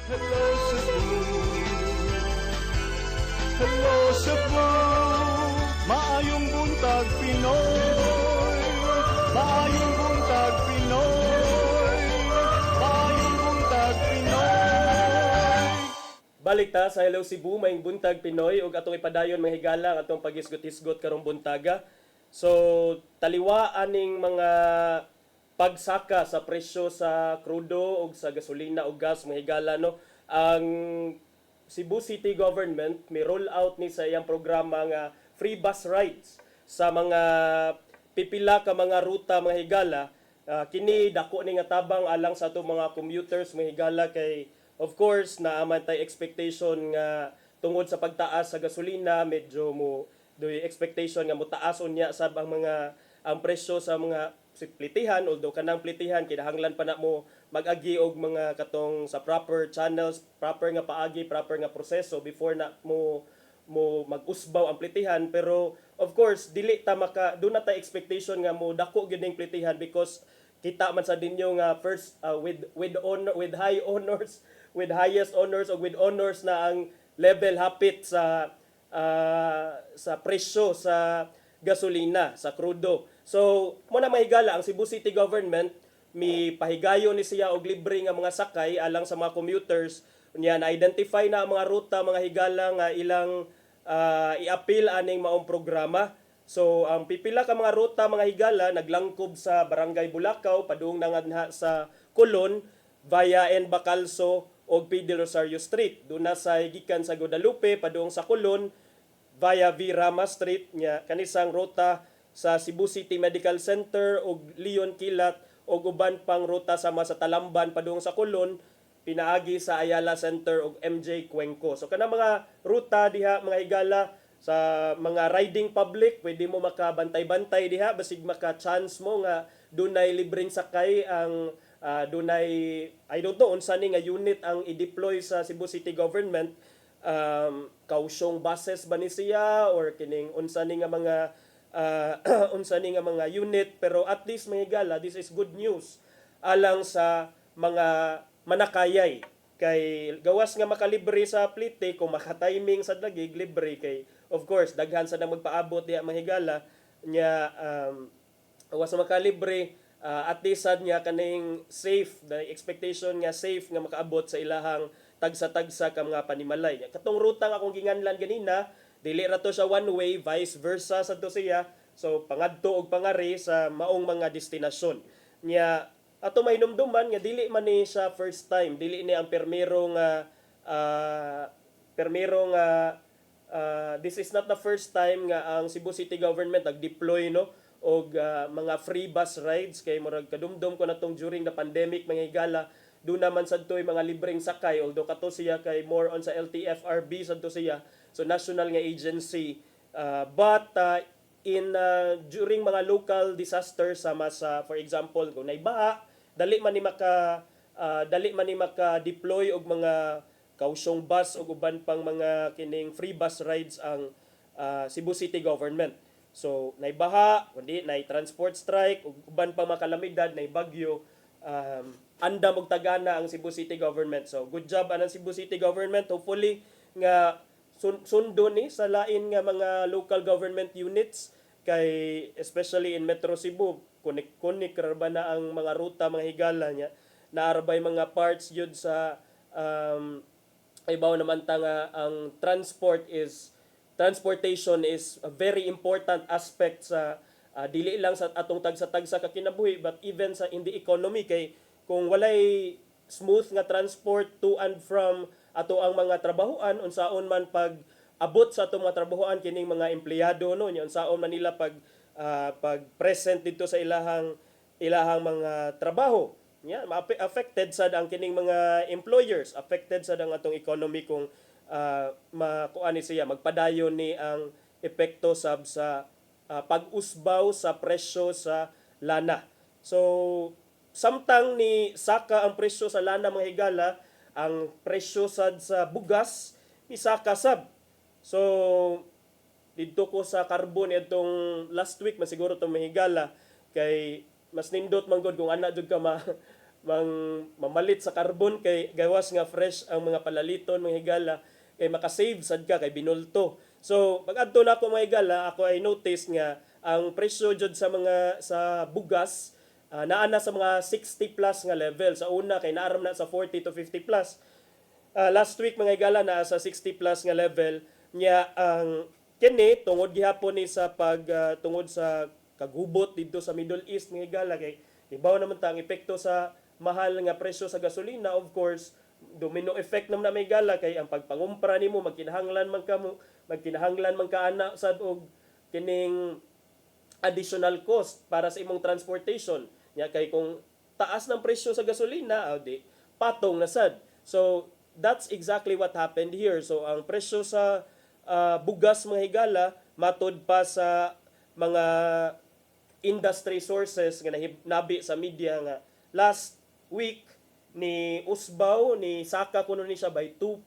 Hello Cebu, hello Cebu, maayong buntag Pinoy, maayong buntag Pinoy, maayong buntag Pinoy. Balik ta sa Hello Cebu, maing buntag Pinoy ug atong ipadayon mga higala ang atong pagisgot-hisgot karong buntaga. So taliwa aning mga pagsaka sa presyo sa krudo ug sa gasolina ug gas mga higala no. Ang Cebu City Government may roll out ni sa iyang programa nga free bus rides sa mga pipila ka mga ruta mga higala. Kini dako ni nga tabang alang sa atong mga commuters mga higala kay of course naaman tay expectation nga tungod sa pagtaas sa gasolina medyo mo doy expectation nga motaas unya sab ang mga ang presyo sa mga plitihan, although kanang plitihan kinahanglan pa na mo mag-agi og mga katong sa proper channels, proper nga paagi, proper nga proseso before na mo mag-usbaw ang plitihan. Pero of course dili ta maka do na ta expectation nga mo dako gyud ning plitihan because kita man sa dinyo nga first with high honors, with highest honors o with honors na ang level hapit sa presyo sa gasolina, sa krudo. So, muna mahigala ang Cebu City Government mi pahigayon ni siya og libre nga mga sakay alang sa mga commuters. Unya na-identify na ang mga ruta mga higala nga ilang i-appeal aning maong programa. So, ang pipila ka mga ruta mga higala naglangkob sa Barangay Bulacau padung nangadha sa Colon via N. Bacalso og P. de Rosario Street. Doon na sa gikan sa Guadalupe padung sa Colon via V. Rama Street nya kanisang ruta sa Cebu City Medical Center ug Leon Kilat ug uban pang ruta sama sa Talamban padung sa Colon pinaagi sa Ayala Center ug MJ Cuenco. So kana mga ruta diha mga higala sa mga riding public pwede mo makabantay-bantay diha basig maka-chance mo nga dunay libreng sakay ang dunay I don't know unsa ni nga unit ang i-deploy sa Cebu City Government, kausyong buses ba ni siya or kining unsa ni nga mga unsa ni nga mga unit, pero at least mga higala this is good news alang sa mga manakayay kay gawas nga makalibre sa plite kung maka-timing sa dagig libre kay of course daghan sa na magpaabot diha mga higala nya gawas sa makalibre at least sad niya kaning safe the expectation nga safe nga makaabot sa ilahang tagsa-tagsa ka mga panimalay. Katong ruta nga akong ginganlan ganina dili ra to siya one way, vice versa sa to siya. So pangadto og pangari sa maong mga destinasyon. Nya ato may numduman nga dili man ni siya first time, dili ni ang permero nga this is not the first time nga ang Cebu City Government nag-deploy no og mga free bus rides kay murag kadumdum ko natong during the pandemic mga higala. Doon naman sadtoy mga libreng sakay although kato siya kay more on sa LTFRB sadto siya. So national nga agency but in during mga local disasters sama sa for example kung naibaha dali man ni maka deploy og mga kausyong bus og uban pang mga kining free bus rides ang Cebu City Government. So naibaha kundi nay transport strike ug uban pang mga kalamidad nay bagyo, andam og tagana ang Cebu City Government. So good job anang Cebu City Government, hopefully nga sundo ni sa lain nga mga local government units kay especially in Metro Cebu kunik ra na ang mga ruta mga higala nya naarbay mga parts yun sa ibaw naman ta nga ang transportation is a very important aspect sa dili lang sa atong tagsa-tagsa ka kinabuhi but even sa in the economy kay kung walay smooth nga transport to and from ato ang mga trabahoan unsaon man pag abot sa atong mga trabahoan kining mga empleyado no nya unsaon man nila pag present dito sa ilahang mga trabaho nya affected sad ang kining mga employers, affected sad ang atong economy kung makuan ni siya magpadayon ni ang epekto sa pag-usbaw sa presyo sa lana. So samtang ni saka ang presyo sa lana mga higala, ang presyo sad sa bugas ni saka sab. So dito ko sa carbon itong last week masiguro itong mahigala kay mas nindot man gud kung ana jud ka mamalit sa carbon kay gawas nga fresh ang mga palaliton mga higala kay makasave sad ka kay binulto. So pag-adto na ako mga higala ako ay notice nga ang presyo jud sa bugas naa na sa mga 60 plus nga level. Sa una kay naaram na sa 40 to 50 plus. Last week mga higala na sa 60 plus nga level nya ang kini tungod gihapon ni sa tungod sa kagubot dito sa Middle East mga higala kay ibaw naman ta ang epekto sa mahal nga presyo sa gasolina. Of course domino effect naman na may higala kay ang pagpangumpra nimo magkinahanglan man ka ana sad og kining additional cost para sa imong transportation nya kay kung taas ng presyo sa gasolina di patong na sad. So that's exactly what happened here. So ang presyo sa bugas mga higala matod pa sa mga industry sources nga nabi sa media nga last week ni usbaw ni saka kuno ni siya by 2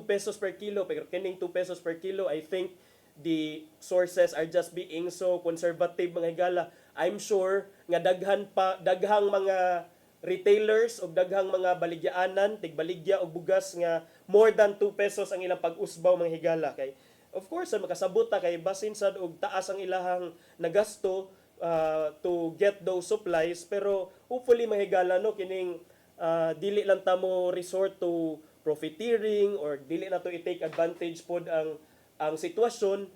pesos per kilo pero kining 2 pesos per kilo I think the sources are just being so conservative mga higala. I'm sure nga daghang mga retailers o daghang mga baligyaanan tigbaligya og bugas nga more than 2 pesos ang ilang pag-usbaw mga higala kay of course makasabot ta kay basin sad og taas ang ilahang nagasto to get those supplies pero hopefully mga higala no kining dili lang ta mo resort to profiteering or dili na to i-take advantage pod ang sitwasyon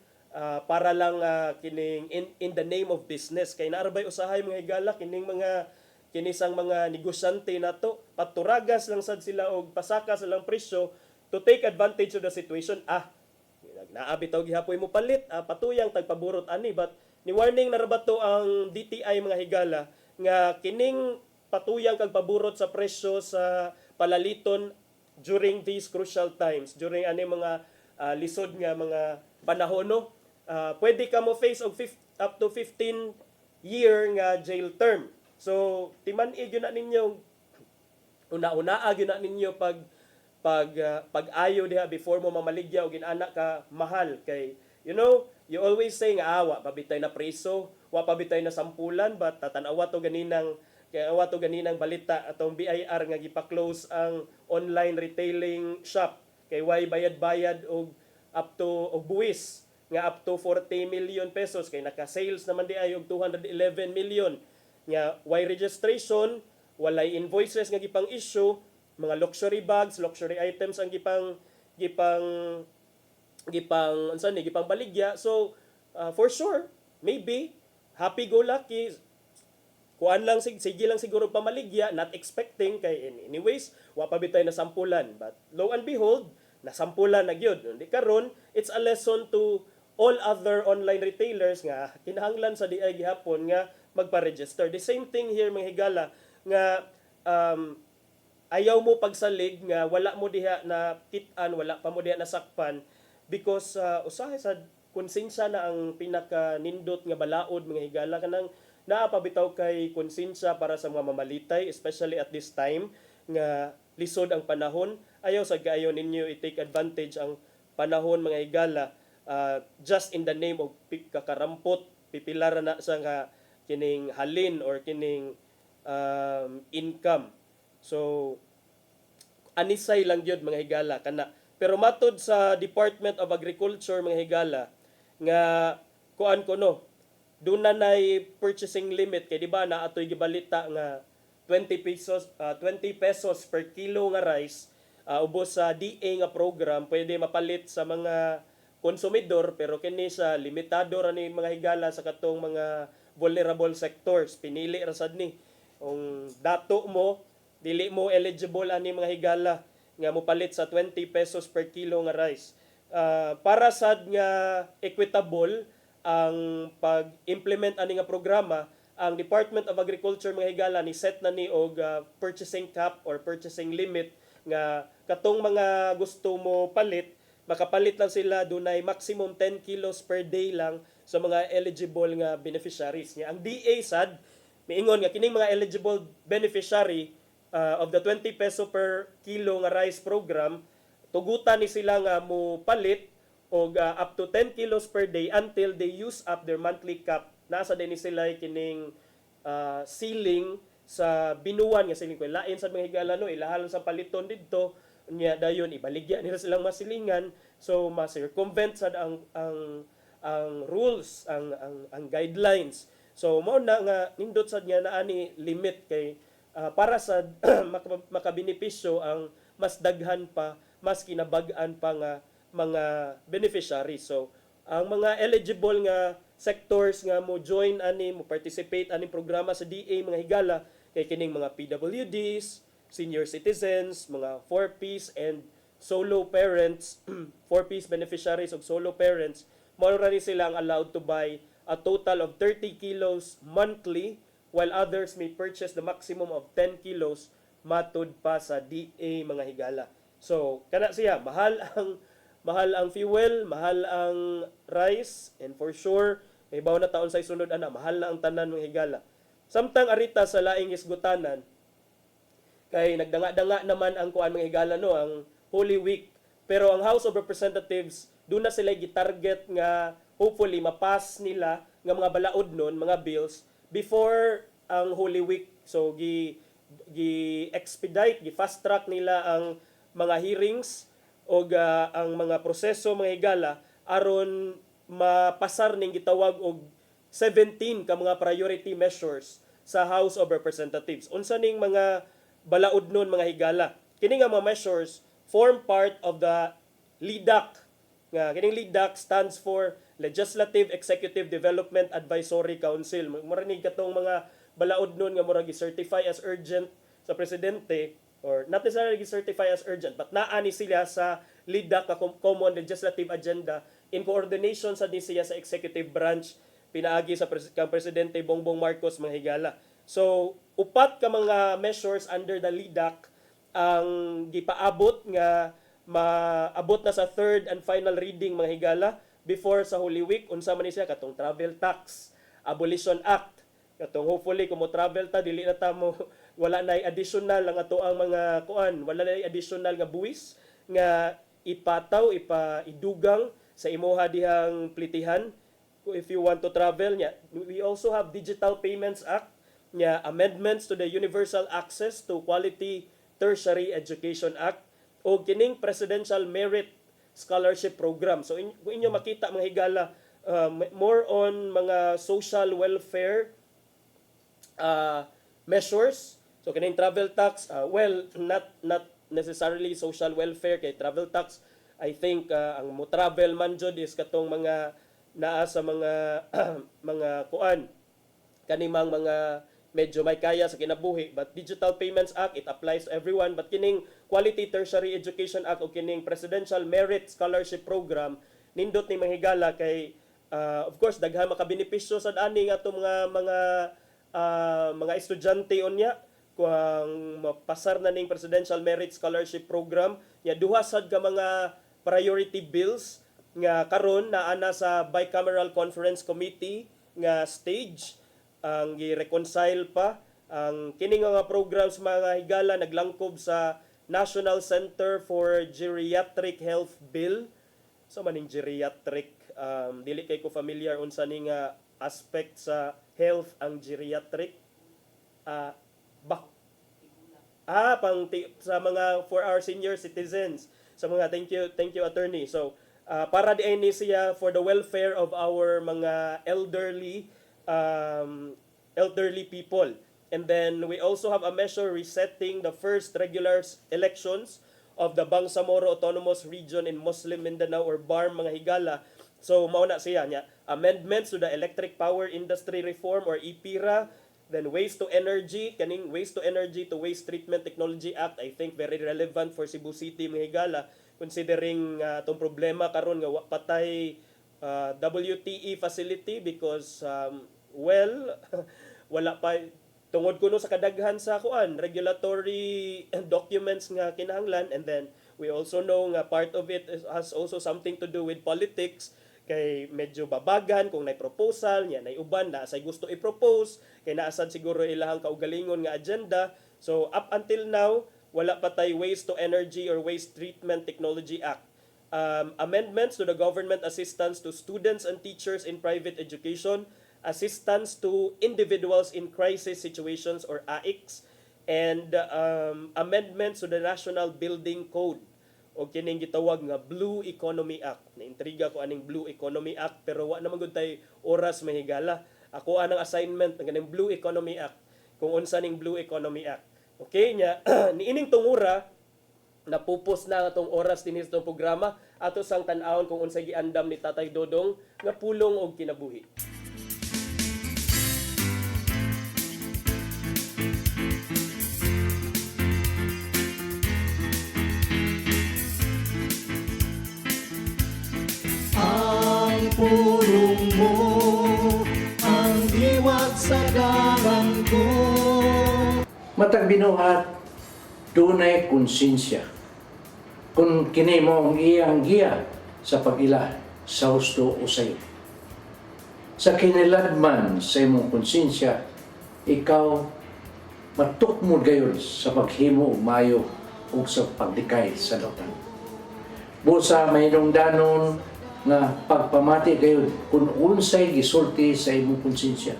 para lang kining in the name of business kay naarbay usahay mga higala kinisang mga negosyante nato paturagas lang sad sila og pasaka sa lang presyo to take advantage of the situation. Naabi taw gihapoy mo palit patuyang tagpaburot ani but ni warning na rabato ang DTI mga higala nga kining patuyang kag paburot sa presyo sa palaliton during these crucial times during ani mga lisod nga mga panahon no pwede ka mo face og up to 15 year nga jail term. So timan-i gyud na ninyo una-una gyud na ninyo pag-ayo diha before mo mamaligya og inana ka mahal kay you always say nga wa pabitay na preso wa pabitay na sampulan but tatanawa to ganinang balita atong BIR nga gipa-close ang online retailing shop kay way bayad-bayad og up to og buwis nga up to 40 million pesos kay naka-sales naman di ay og 211 million nga way registration walay invoices nga gipang issue mga luxury bags luxury items ang gipang baligya. So for sure maybe happy go lucky kuan lang sige lang siguro pamaligya not expecting kay anyways wa pa bitay na sampulan but lo and behold nasampulan na gyud. Di karon it's a lesson to all other online retailers nga kinahanglan sa di ay gihapon nga magpa-register. The same thing here mga higala nga ayaw mo pagsalig nga wala mo diha na kit-an, wala pa mo diha nasakpan because usahay sa konsensya na ang pinaka nindot nga balaod mga higala kanang naapabitaw kay konsensya para sa mga mamalitay especially at this time nga lisod ang panahon. Ayaw sa gaayon ninyo i-take advantage ang panahon mga higala just in the name of kakarampot pipilara na sa nga kining halin or kining income. So anisay lang gyud mga higala kana pero matod sa Department of Agriculture mga higala nga kuan ko no doon na nay purchasing limit kay di ba na atoy gibalita nga 20 pesos per kilo nga rice ubos sa DA nga program pwede mapalit sa mga konsumidor pero kini sa limitado ra ni mga higala sa katong mga vulnerable sectors. Pinili ra sad ni kung dato mo dili mo eligible ani mga higala nga mopalit sa 20 pesos per kilo nga rice. Para sad nga equitable ang pag-implement ani nga programa, ang Department of Agriculture mga higala ni set na ni og purchasing cap or purchasing limit nga katong mga gusto mo palit, makapalit lang sila dunay maximum 10 kilos per day lang sa mga eligible nga beneficiaries. Ang DA sad miingon nga kining mga eligible beneficiary of the 20 peso per kilo nga rice program, tugutan ni sila nga mo palit og up to 10 kilos per day until they use up their monthly cap. Nasa din ni sila kining ceiling sa binuan nga siling ko. Lain sa mga higala no, ilahalon sa paliton didto nya dayon ibaligya nila silang masilingan, so ma-circumvent sad ang rules, ang guidelines. So mao na nga nindot sad nga naani limit kay para sa makabenepisyo ang mas daghan pa, mas kinabag-an pa nga mga beneficiaries. So, ang mga eligible nga sectors nga mo join ani, mo participate ani programa sa DA mga higala kay kining mga PWDs, senior citizens, mga 4Ps and solo parents, 4Ps beneficiaries of solo parents, mao ra ni sila ang allowed to buy a total of 30 kilos monthly, while others may purchase the maximum of 10 kilos matud pa sa DA mga higala. So, kana siya, mahal ang fuel, mahal ang rice, and for sure, may bawo na taon sa isunod ana, mahal na ang tanan mga higala. Samtang arita sa laing isgutanan, kay nagdanga-danga naman ang kuan mga higala no, ang Holy Week. Pero ang House of Representatives, doon na sila gitarget nga hopefully mapas nila nga mga balaod nun, mga bills before ang Holy Week. So gi-expedite, gi-fast track nila ang mga hearings o ang mga proseso mga higala aron mapasar ning gitawag og 17 ka mga priority measures sa House of Representatives. Unsa ning mga balaod nun mga higala? Kini nga mga measures form part of the LEDAC. Nga kining LEDAC stands for Legislative Executive Development Advisory Council. Marinig katong mga balaod nun nga murag gi-certify as urgent sa presidente, or not necessarily gi-certify as urgent, but naani sila sa LEDAC na Common Legislative Agenda in coordination sa siya sa executive branch pinaagi sa kang presidente Bongbong Marcos mga higala. So upat ka mga measures under the LEDAC ang gipaabot nga maabot na sa third and final reading mga higala before sa Holy Week. Unsa man ni siya katong Travel Tax Abolition Act, katong hopefully kung mo travel ta dili na ta mo wala na additional ang ato ang mga kuan, wala na additional nga buwis nga ipataw, idugang sa imoha dihang plitihan if you want to travel nya. We also have Digital Payments Act nya, amendments to the Universal Access to Quality Tertiary Education Act o kining Presidential Merit Scholarship Program. So kung inyo makita mga higala, more on mga social welfare measures. So kining travel tax, not necessarily social welfare kay travel tax. I think ang mo travel man jud is katong mga naa sa mga mga kuan kanimang mga medyo may kaya sa kinabuhi. But Digital Payments Act, it applies to everyone. But kining Quality Tertiary Education Act o kining Presidential Merit Scholarship Program, nindot ni mahigala kay of course daghan makabenepisyo sa ani nga itong mga estudyante unya kung mapasar na ning Presidential Merit Scholarship Program. Ya duha sad ka mga priority bills nga karon naa na sa Bicameral Conference Committee nga stage ang gi-reconcile pa ang kining nga programs mga higala naglangkob sa National Center for Geriatric Health Bill. So maning geriatric, dili kay ko familiar unsa ning aspect sa health ang geriatric. Sa mga for our senior citizens. Sa mga thank you attorney. So para di ni siya for the welfare of our mga elderly people. And then we also have a measure resetting the first regular elections of the Bangsamoro Autonomous Region in Muslim Mindanao or BARM mga higala. So mao na siya nya. amendments to the Electric Power Industry Reform or EPIRA, then Waste to Energy, kaning Waste to Energy to Waste Treatment Technology Act, I think very relevant for Cebu City, mga higala, considering itong problema karon nga patay WTE facility because wala pa tungod kuno sa kadaghan sa regulatory documents nga kinahanglan, and then we also know nga part of it has also something to do with politics, kay medyo babagan kung nay proposal nya nay uban na say gusto i-propose kay naasad siguro ilahang kaugalingon nga agenda. So up until now wala pa tay Waste to Energy or Waste Treatment Technology Act. Amendments to the government assistance to students and teachers in private education, assistance to individuals in crisis situations or AICS, and amendments to the National Building Code o kining gitawag nga Blue Economy Act. Naintriga ko aning Blue Economy Act pero wa naman gud tay oras mahigala. Ako anang assignment ng ganing Blue Economy Act kung unsa ning Blue Economy Act. Okay nya niining tungura napupos na atong oras dinhi sa programa ato sang tan-awon kung unsay giandam ni Tatay Dodong nga pulong og kinabuhi. Ang pulong mo, ang diwat sa dalan ko. Matag binuhat, dunay konsensya. Kung kini mo ang iyang giya sa pag-ila sa husto o sayo. Sa kiniladman sa imong konsensya, ikaw matukmod gayon sa paghimo og maayo o sa pagdikay sa lautan. Busa may danon nga pagpamati gayon kung unsay gisulti sa imong konsensya.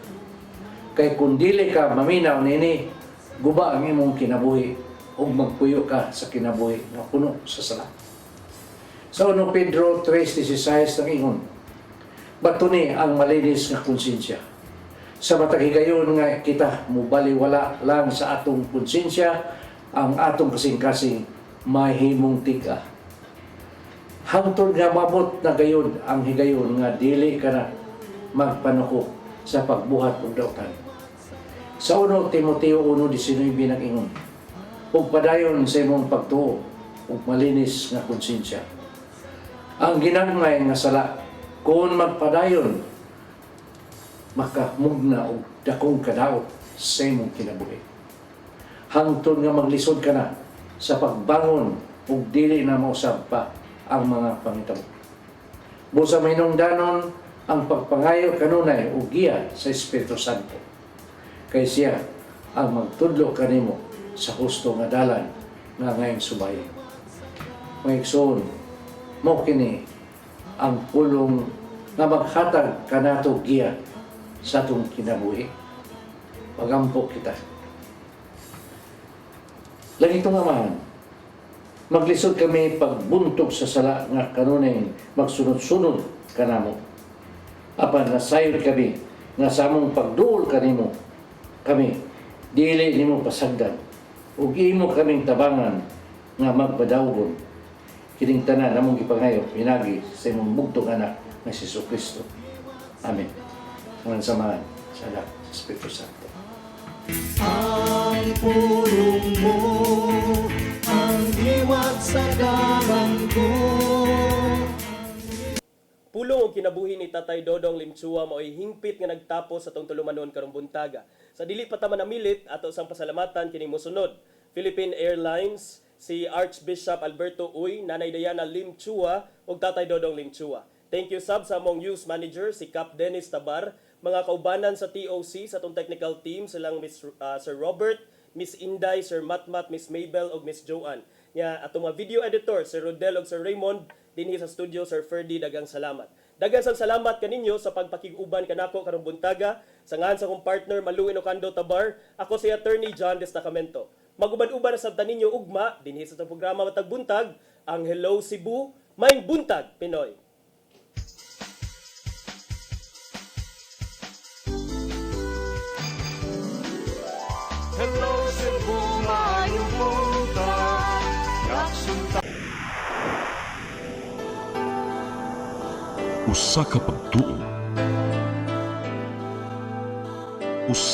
Kay kung dili ka maminaw nini, guba ang imong kinabuhi o magpuyo ka sa kinabuhi na puno sa sala. Sa 1 Pedro 3:16 ng ingon, bato ni ang malinis nga konsensya. Sa matag higayon nga kita mubaliwala lang sa atong konsensya, ang atong kasing-kasing mahimong tiga. Hangtod nga mabot na gayon ang higayon nga dili ka na magpanuko sa pagbuhat og dautan. Sa 1 Timoteo 1:19 nag-ingon, ug padayon sa imong pagtuo ug malinis nga konsensya. Ang ginagmay nga sala kung magpadayon makamugna og dakong kadaot sa imong kinabuhi. Hangtod nga maglisod ka na sa pagbangon ug dili na mausab pa ang mga pangitabo. Busa may danon ang pagpangayo kanunay ug giya sa Espiritu Santo. Kay siya ang magtudlo kanimo sa husto nga dalan nga ngayong subay. Maigsoon, mo kini ang pulong nga maghatag kanato giya sa atong kinabuhi. Pagampo kita. Lagi itong amahan, maglisod kami pagbuntog sa sala nga kanunay magsunod-sunod kanamo. Apan nasayod kami nga sa among pagduol kanimo kami dili nimo pasagdan ug imo kaming tabangan nga magpadawgon kining tanan namong gipangayo pinagi sa imong bugtong anak nga si Jesucristo. Amen. Ang samahan sa Allah sa Espiritu Santo. Ang pulong mo, ang diwat sa dalan ko. Pulong og kinabuhi ni Tatay Dodong Limchua mao'y hingpit nga nagtapos sa tong tulumanon karong buntaga. Sa dili pa ta manamilit ato sang pasalamatan kini mosunod. Philippine Airlines, si Archbishop Alberto Uy, Nanay Diana Limchua ug Tatay Dodong Limchua. Thank you sab sa among news manager si Cap Dennis Tabar, mga kaubanan sa TOC sa atong technical team silang Sir Robert, Miss Inday, Sir Matmat, Miss Mabel ug Miss Joanne. Nya atong mga video editor Sir Rodel ug Sir Raymond dinhi sa studio. Sir Ferdy, dagang salamat. Dagang salamat kaninyo sa pagpakig-uban kanako karong buntaga. Sa ngalan sa akong partner Malu Inocando Tabar, ako si Attorney John Destacamento. Maguban-uban na sabtan ninyo ugma dinhi sa itong programa Matag Buntag, ang Hello Cebu, Maing Buntag Pinoy. Hello Cebu, maayong buntag. Usa ka pagtuo usa